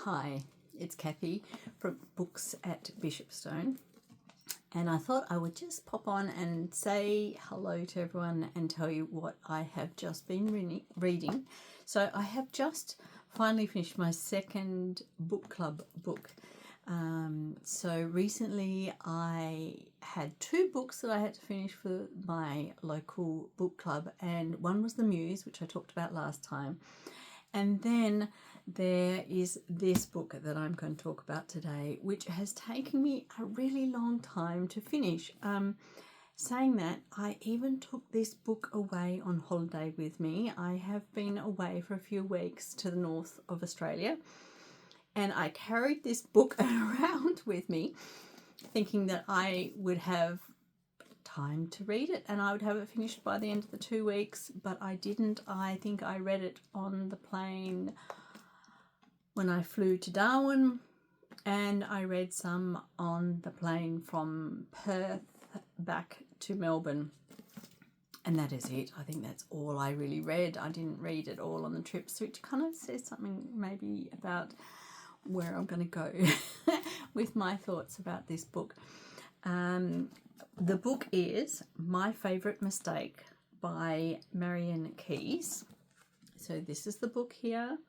Hi, it's Kathy from Books at Bishopstone, and I thought I would just pop on and say hello to everyone and tell you what I have just been reading. So I have just finally finished my second book club book. So recently I had two books that I had to finish for my local book club, and one was The Muse, which I talked about last time, and then there is this book that I'm going to talk about today, which has taken me a really long time to finish. Saying that, I even took this book away on holiday with me. I have been away for a few weeks to the north of Australia, and I carried this book around with me thinking that I would have time to read it and I would have it finished by the end of the 2 weeks, but I didn't. I think I read it on the plane when I flew to Darwin, and I read some on the plane from Perth back to Melbourne, and that is it. I think that's all I really read. I didn't read it all on the trips, which kind of says something maybe about where I'm going to go with my thoughts about this book. The book is My Favourite Mistake by Marian Keyes. So this is the book here,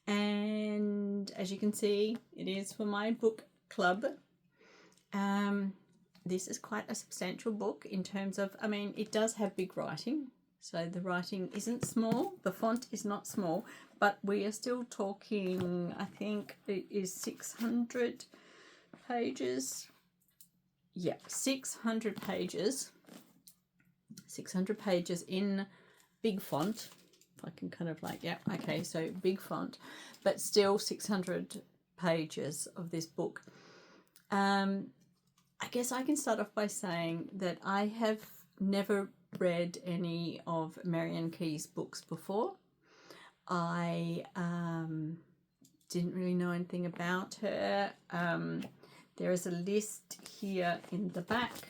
and as you can see, it is for my book club. This is quite a substantial book in terms of, it does have big writing, so the writing isn't small, the font is not small, but we are still talking, I think it is 600 pages. Yeah, 600 pages. 600 pages in big font. I can kind of so big font, but still 600 pages of this book. I guess I can start off by saying that I have never read any of Marian Keyes' books before. I didn't really know anything about her. There is a list here in the back.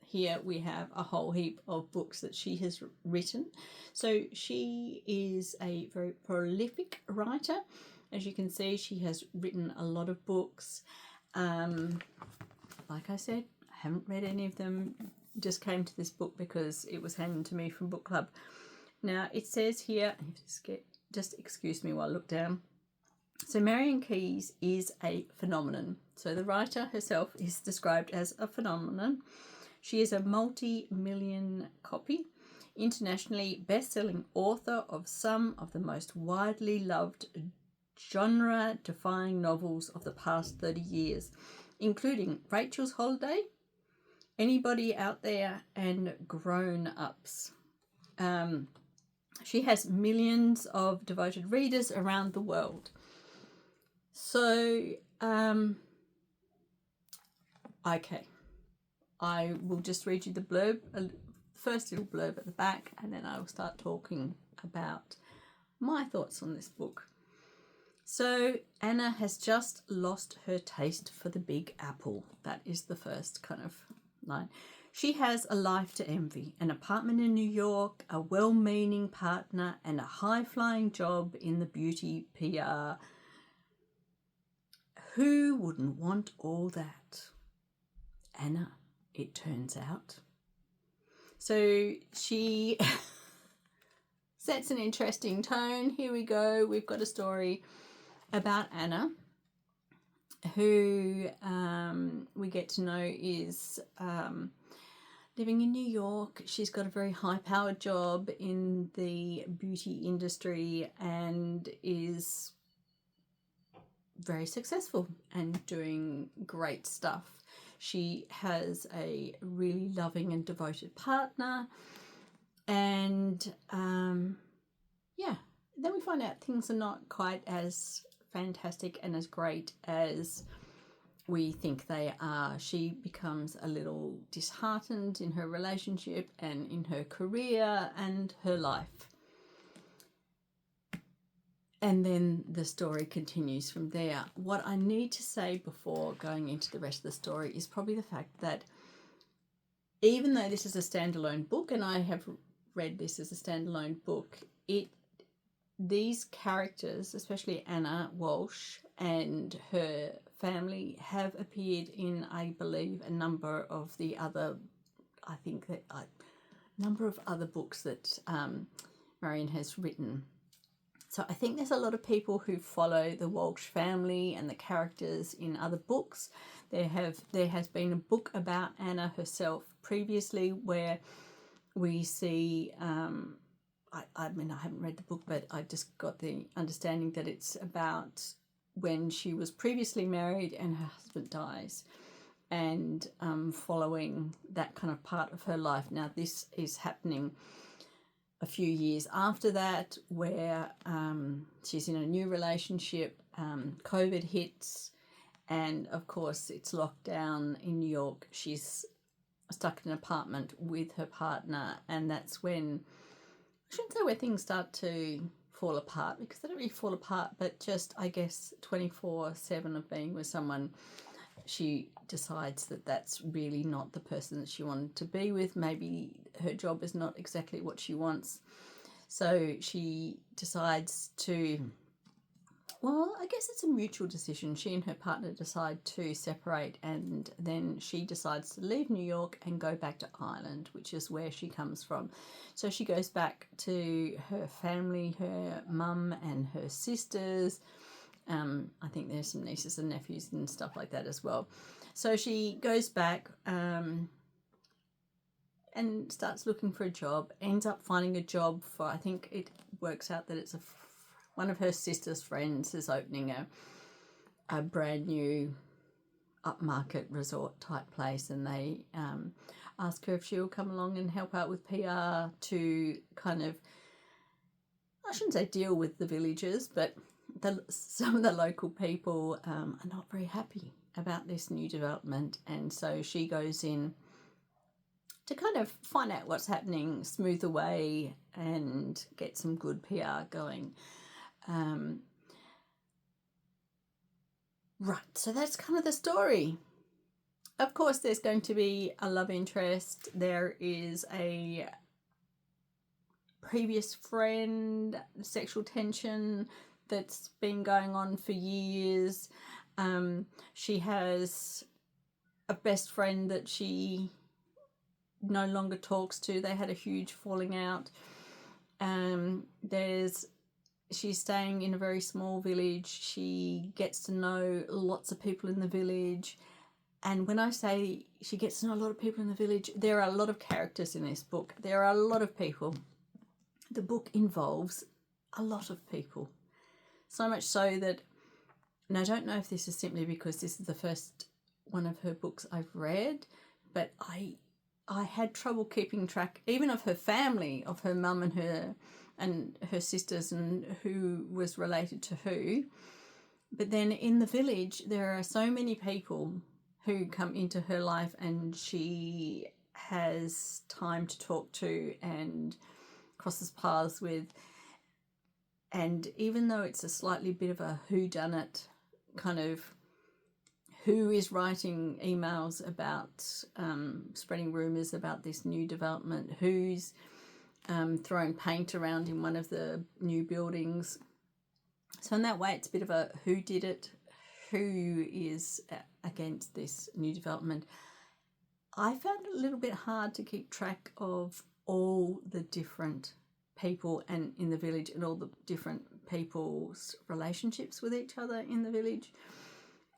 Here we have a whole heap of books that she has written. So she is a very prolific writer. As you can see, she has written a lot of books. Like I said, I haven't read any of them. Just came to this book because it was handed to me from book club. Now it says here, just excuse me while I look down. So Marian Keyes is a phenomenon. So the writer herself is described as a phenomenon. She is a multi-million copy, internationally best-selling author of some of the most widely loved genre-defying novels of the past 30 years, including Rachel's Holiday, Anybody Out There, and Grown Ups. She has millions of devoted readers around the world. So, okay, I will just read you the blurb, first little blurb at the back, and then I will start talking about my thoughts on this book. So, Anna has just lost her taste for the Big Apple. That is the first kind of line. She has a life to envy, an apartment in New York, a well-meaning partner, and a high-flying job in the beauty PR. Who wouldn't want all that? Anna, it turns out. So she sets an interesting tone. Here we go. We've got a story about Anna, who we get to know is living in New York. She's got a very high-powered job in the beauty industry and is very successful and doing great stuff. She has a really loving and devoted partner, and then we find out things are not quite as fantastic and as great as we think they are. She becomes a little disheartened in her relationship and in her career and her life. And then the story continues from there. What I need to say before going into the rest of the story is probably the fact that even though this is a standalone book, and I have read this as a standalone book, it these characters, especially Anna Walsh and her family, have appeared in, I believe, a number of the other, number of other books that Marian has written. So I think there's a lot of people who follow the Walsh family and the characters in other books. There has been a book about Anna herself previously where we see, I mean, I haven't read the book, but I just got the understanding that it's about when she was previously married and her husband dies, and following that kind of part of her life. Now, this is happening a few years after that, where she's in a new relationship, COVID hits, and of course it's lockdown in New York. She's stuck in an apartment with her partner, and that's when, I shouldn't say where things start to fall apart, because they don't really fall apart, but just, I guess, 24/7 of being with someone, she decides that that's really not the person that she wanted to be with. Maybe her job is not exactly what she wants. So she decides to, well, I guess it's a mutual decision. She and her partner decide to separate, and then she decides to leave New York and go back to Ireland, which is where she comes from. So she goes back to her family, her mum and her sisters. I think there's some nieces and nephews and stuff like that as well. So she goes back and starts looking for a job, ends up finding a job for, I think it works out that it's one of her sister's friends is opening a brand new upmarket resort type place, and they ask her if she'll come along and help out with PR to kind of, I shouldn't say deal with the villagers, but some of the local people are not very happy about this new development, and so she goes in to kind of find out what's happening, smooth the way, and get some good PR going. Right, so that's kind of the story. Of course, there's going to be a love interest. There is a previous friend, sexual tension that's been going on for years. She has a best friend that she no longer talks to. They had a huge falling out. She's staying in a very small village. She gets to know lots of people in the village. And when I say she gets to know a lot of people in the village, there are a lot of characters in this book. There are a lot of people. The book involves a lot of people. So much so that, and I don't know if this is simply because this is the first one of her books I've read, but I had trouble keeping track even of her family, of her mum and her sisters and who was related to who. But then in the village, there are so many people who come into her life, and she has time to talk to and crosses paths with. And even though it's a slightly bit of a whodunit kind of, who is writing emails about spreading rumours about this new development, who's throwing paint around in one of the new buildings. So in that way, it's a bit of a who did it, who is against this new development. I found it a little bit hard to keep track of all the different people and in the village, and all the different people's relationships with each other in the village.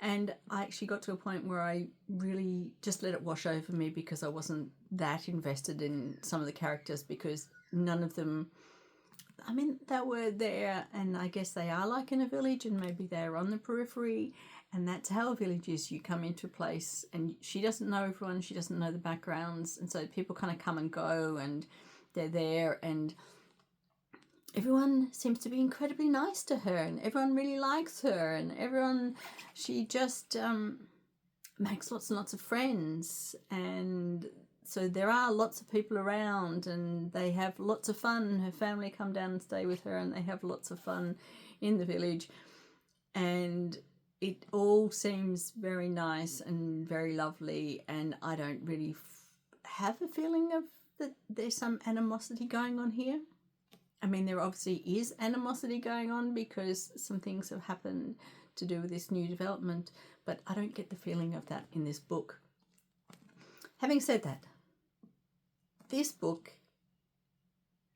And I actually got to a point where I really just let it wash over me, because I wasn't that invested in some of the characters, because none of them, I mean, they were there, and I guess they are like in a village, and maybe they're on the periphery, and that's how a village is. You come into a place and she doesn't know everyone, she doesn't know the backgrounds, and so people kind of come and go, and they're there, and everyone seems to be incredibly nice to her, and everyone really likes her, and she just makes lots and lots of friends, and so there are lots of people around, and they have lots of fun. Her family come down and stay with her, and they have lots of fun in the village, and it all seems very nice and very lovely, and I don't really have a feeling of that there's some animosity going on here. I mean, there obviously is animosity going on because some things have happened to do with this new development, but I don't get the feeling of that in this book. Having said that, this book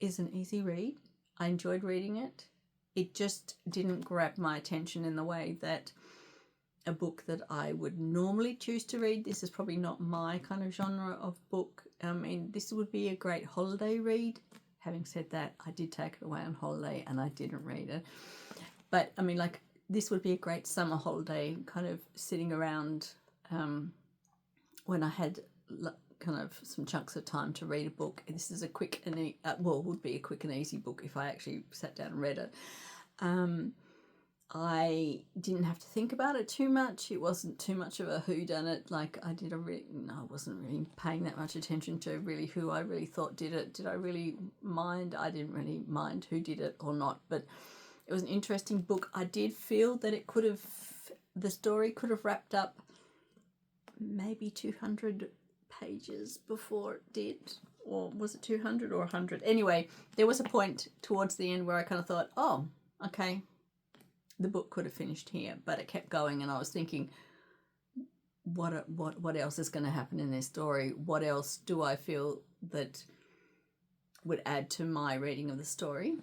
is an easy read. I enjoyed reading it. It just didn't grab my attention in the way that a book that I would normally choose to read. This is probably not my kind of genre of book. I mean, this would be a great holiday read. Having said that, I did take it away on holiday and I didn't read it. But I mean, like, this would be a great summer holiday, kind of sitting around when I had kind of some chunks of time to read a book. This is a quick and would be a quick and easy book if I actually sat down and read it. I didn't have to think about it too much. It wasn't too much of a whodunit. Like I wasn't really paying that much attention to really who I really thought did it. Did I really mind? I didn't really mind who did it or not, but it was an interesting book. I did feel that the story could have wrapped up maybe 200 pages before it did, or was it 200 or 100? Anyway, there was a point towards the end where I kind of thought, oh, okay, the book could have finished here, but it kept going, and I was thinking, what else is going to happen in this story? What else do I feel that would add to my reading of the story?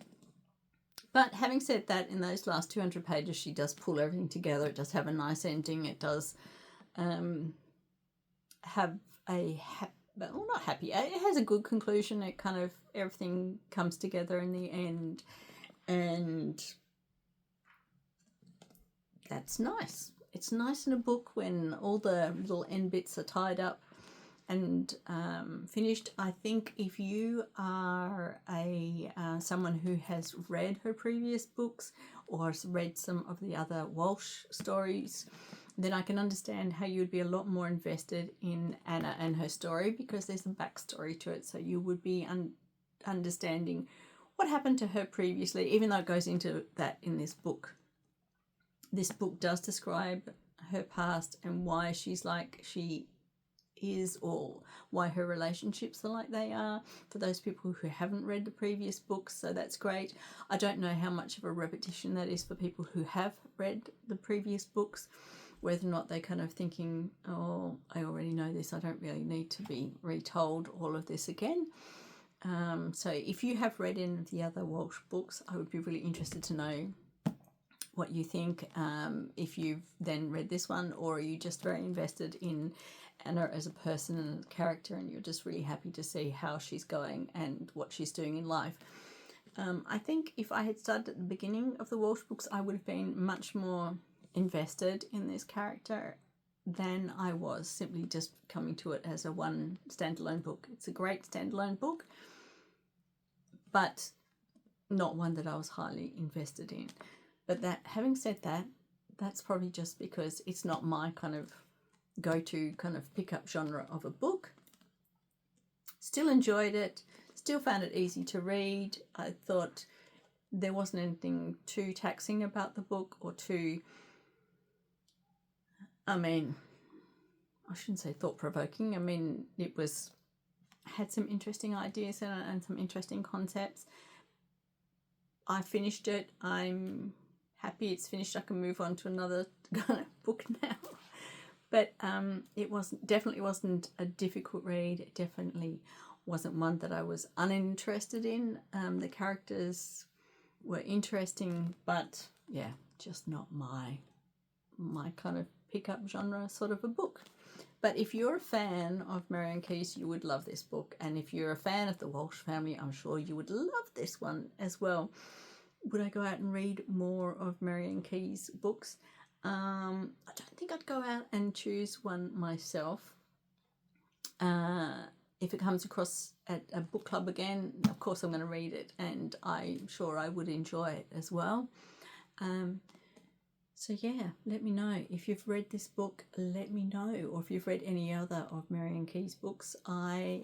But having said that, in those last 200 pages, she does pull everything together. It does have a nice ending. It does have a not happy. It has a good conclusion. It kind of, everything comes together in the end, and that's nice. It's nice in a book when all the little end bits are tied up and finished. I think if you are someone who has read her previous books or has read some of the other Walsh stories, then I can understand how you'd be a lot more invested in Anna and her story, because there's a backstory to it. So you would be understanding what happened to her previously, even though it goes into that in this book. This book does describe her past and why she's like she is, or why her relationships are like they are, for those people who haven't read the previous books. So that's great. I don't know how much of a repetition that is for people who have read the previous books, whether or not they're kind of thinking, oh, I already know this, I don't really need to be retold all of this again. So if you have read any of the other Walsh books, I would be really interested to know what you think, if you've then read this one, or are you just very invested in Anna as a person and a character, and you're just really happy to see how she's going and what she's doing in life. I think if I had started at the beginning of the Walsh books, I would have been much more invested in this character than I was simply just coming to it as a one standalone book. It's a great standalone book, but not one that I was highly invested in. But that, having said that, that's probably just because it's not my kind of go-to kind of pick-up genre of a book. Still enjoyed it, still found it easy to read. I thought there wasn't anything too taxing about the book, or too, I mean, I shouldn't say thought-provoking. I mean, it had some interesting ideas in it and some interesting concepts. I finished it. I'm happy it's finished. I can move on to another kind of book now. But it definitely wasn't a difficult read. It definitely wasn't one that I was uninterested in. The characters were interesting, but yeah, just not my kind of pick-up genre sort of a book. But if you're a fan of Marian Keyes, you would love this book. And if you're a fan of the Walsh family, I'm sure you would love this one as well. Would I go out and read more of Marian Keyes' books? I don't think I'd go out and choose one myself. If it comes across at a book club again, of course I'm going to read it, and I'm sure I would enjoy it as well. So yeah, let me know. If you've read this book, let me know. Or if you've read any other of Marian Keyes' books, I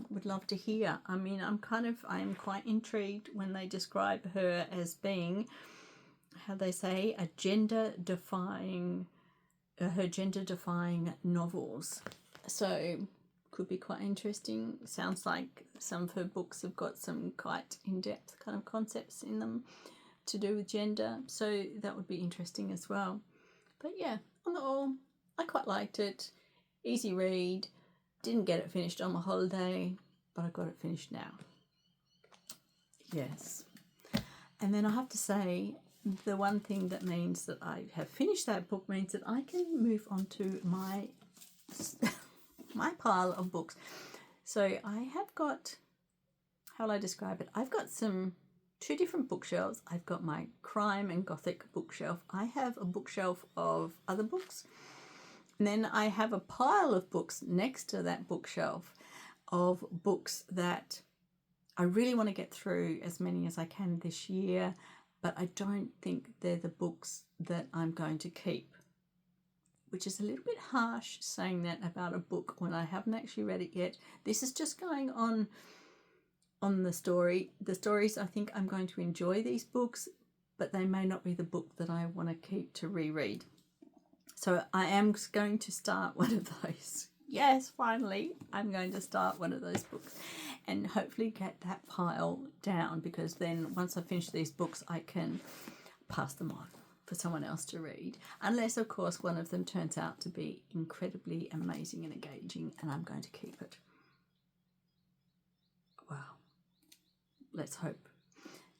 would love to hear. I mean, I'm quite intrigued when they describe her as being, how they say, her gender-defying novels. So could be quite interesting. Sounds like some of her books have got some quite in-depth kind of concepts in them to do with gender, so that would be interesting as well. But yeah, on the whole, I quite liked it. Easy read. Didn't get it finished on my holiday, but I got it finished now. Yes. And then I have to say, the one thing that means that I have finished that book means that I can move on to my my pile of books. So I have got, how will I describe it? I've got two different bookshelves. I've got my crime and gothic bookshelf. I have a bookshelf of other books. And then I have a pile of books next to that bookshelf of books that I really want to get through, as many as I can this year, but I don't think they're the books that I'm going to keep, which is a little bit harsh saying that about a book when I haven't actually read it yet. This is just going on the story. The stories, I think I'm going to enjoy these books, but they may not be the book that I want to keep to reread. So I am going to start one of those. Yes, finally, I'm going to start one of those books and hopefully get that pile down, because then once I finish these books, I can pass them on for someone else to read. Unless, of course, one of them turns out to be incredibly amazing and engaging, and I'm going to keep it. Wow. Let's hope.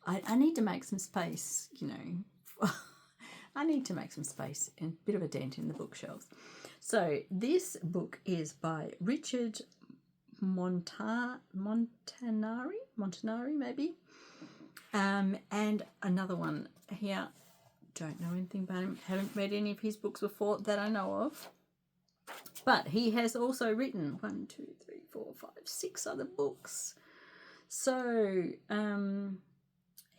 I need to make some space, you know. I need to make some space and a bit of a dent in the bookshelves. So this book is by Richard Montanari maybe. And another one here, don't know anything about him, haven't read any of his books before that I know of. But he has also written 6 other books. So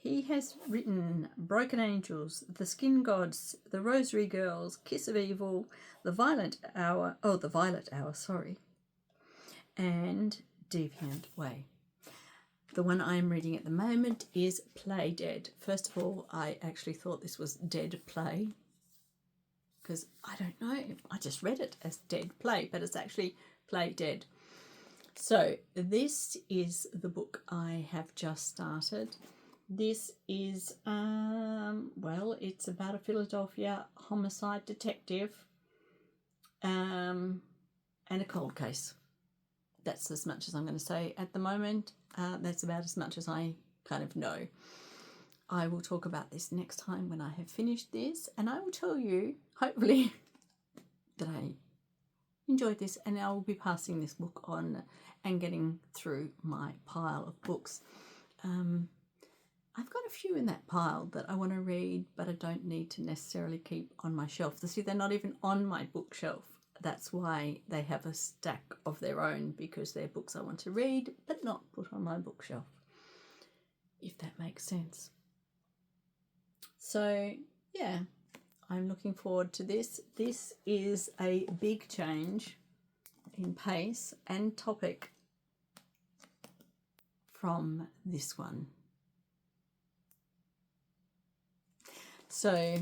he has written Broken Angels, The Skin Gods, The Rosary Girls, Kiss of Evil, The Violet Hour, and Deviant Way. The one I'm reading at the moment is Play Dead. First of all, I actually thought this was Dead Play, because I don't know, I just read it as Dead Play, but it's actually Play Dead. So this is the book I have just started. This is, well, it's about a Philadelphia homicide detective and a cold case. That's as much as I'm going to say at the moment. That's about as much as I kind of know. I will talk about this next time when I have finished this, and I will tell you, hopefully, that I enjoyed this, and I will be passing this book on and getting through my pile of books. I've got a few in that pile that I want to read, but I don't need to necessarily keep on my shelf. See, they're not even on my bookshelf. That's why they have a stack of their own, because they're books I want to read, but not put on my bookshelf, if that makes sense. So, yeah, I'm looking forward to this. This is a big change in pace and topic from this one. So,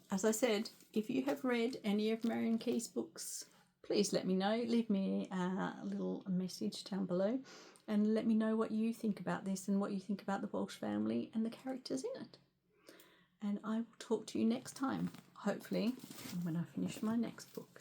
as I said, if you have read any of Marian Keyes' books, please let me know. Leave me a little message down below and let me know what you think about this and what you think about the Walsh family and the characters in it. And I will talk to you next time, hopefully, when I finish my next book.